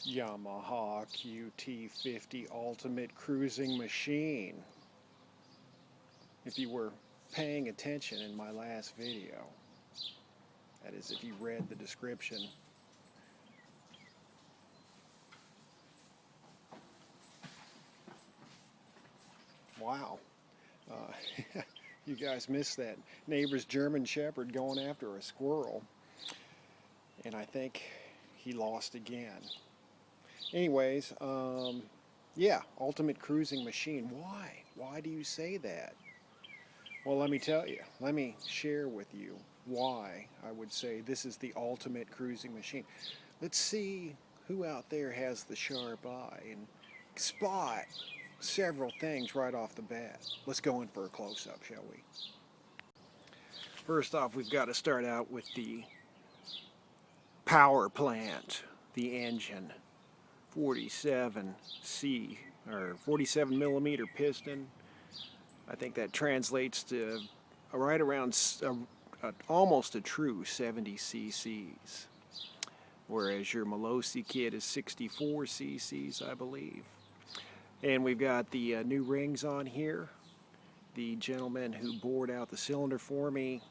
Yamaha qt50 ultimate cruising machine. If you were paying attention in my last video, that is, if you read the description. Wow. You guys missed that. Neighbor's German Shepherd going after a squirrel, and I think he lost again. Anyways, yeah, ultimate cruising machine. Why do you say that? Well, let me tell you. Let me share with you why I would say this is the ultimate cruising machine. Let's see who out there has the sharp eye and spot several things right off the bat. Let's go in for a close-up, shall we? First off, we've got to start out with the power plant, the engine. 47 millimeter piston. I think that translates to right around almost a true 70 cc's, whereas your Malossi kit is 64 cc's, I believe. And we've got the new rings on here. The gentleman who bored out the cylinder for me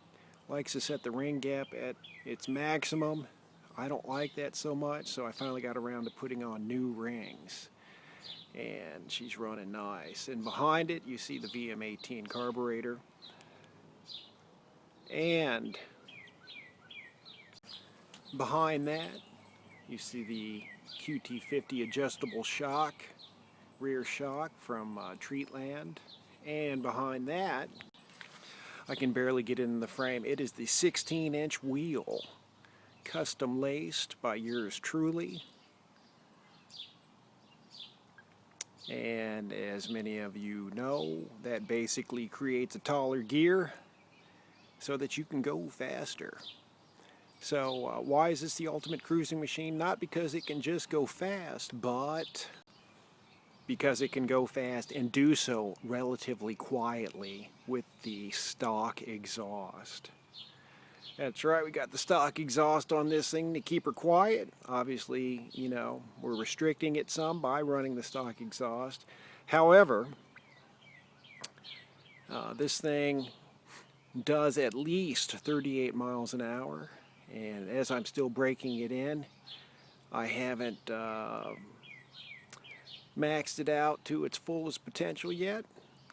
likes to set the ring gap at its maximum. I don't like that so much, so I finally got around to putting on new rings. And she's running nice. And behind it, you see the VM18 carburetor. And behind that, you see the qt50 adjustable shock, rear shock from Treatland. And behind that, I can barely get in the frame. It is the 16-inch wheel, custom laced by yours truly. And as many of you know, that basically creates a taller gear so that you can go faster. So why is this the ultimate cruising machine? Not because it can just go fast, but because it can go fast and do so relatively quietly with the stock exhaust. That's right, we got the stock exhaust on this thing to keep her quiet. Obviously, you know, we're restricting it some by running the stock exhaust. However, this thing does at least 38 miles an hour, and as I'm still breaking it in, I haven't maxed it out to its fullest potential yet.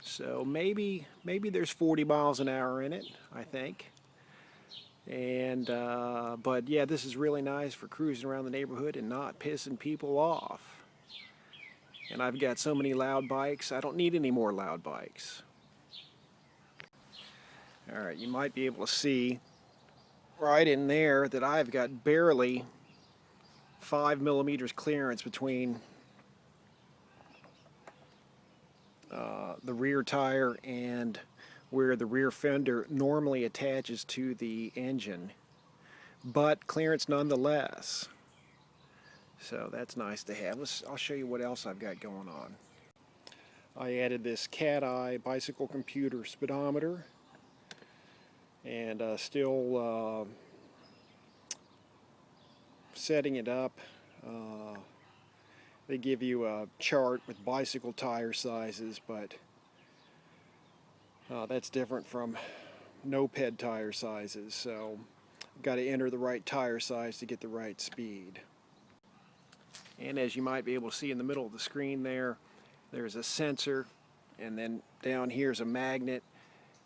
So maybe there's 40 miles an hour in it, I think. And but yeah, this is really nice for cruising around the neighborhood and not pissing people off. And I've got so many loud bikes, I don't need any more loud bikes. Alright, you might be able to see right in there that I've got barely 5 millimeters clearance between the rear tire and where the rear fender normally attaches to the engine, but clearance nonetheless. So that's nice to have. I'll show you what else I've got going on. I added this Cateye bicycle computer speedometer, and still setting it up. They give you a chart with bicycle tire sizes, but that's different from moped tire sizes, so I've got to enter the right tire size to get the right speed. And as you might be able to see in the middle of the screen there's a sensor, and then down here is a magnet,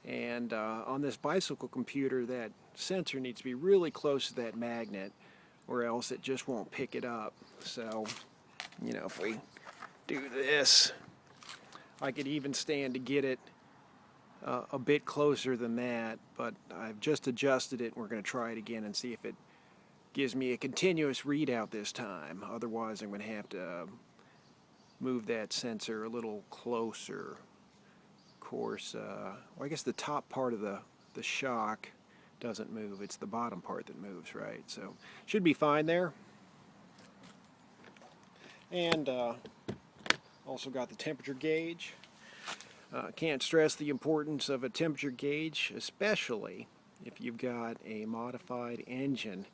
and on this bicycle computer that sensor needs to be really close to that magnet or else it just won't pick it up. So, you know, if we do this, I could even stand to get it a bit closer than that, but I've just adjusted it. We're going to try it again and see if it gives me a continuous readout this time. Otherwise, I'm going to have to move that sensor a little closer. Of course, well, I guess the top part of the shock doesn't move. It's the bottom part that moves, right? So should be fine there. And also got the temperature gauge. Can't stress the importance of a temperature gauge, especially if you've got a modified engine,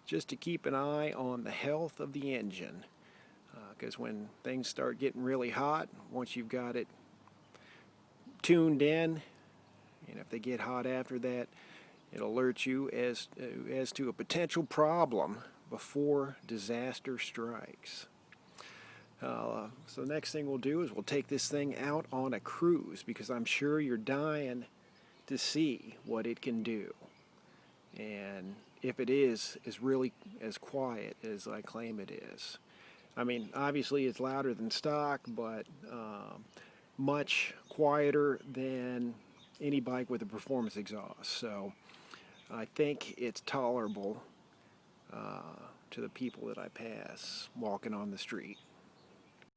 just to keep an eye on the health of the engine. because when things start getting really hot, once you've got it tuned in, and if they get hot after that, it'll alert you as to a potential problem before disaster strikes. So the next thing we'll do is we'll take this thing out on a cruise, because I'm sure you're dying to see what it can do, and if it is really as quiet as I claim it is. I mean, obviously it's louder than stock, but much quieter than any bike with a performance exhaust. So I think it's tolerable to the people that I pass walking on the street.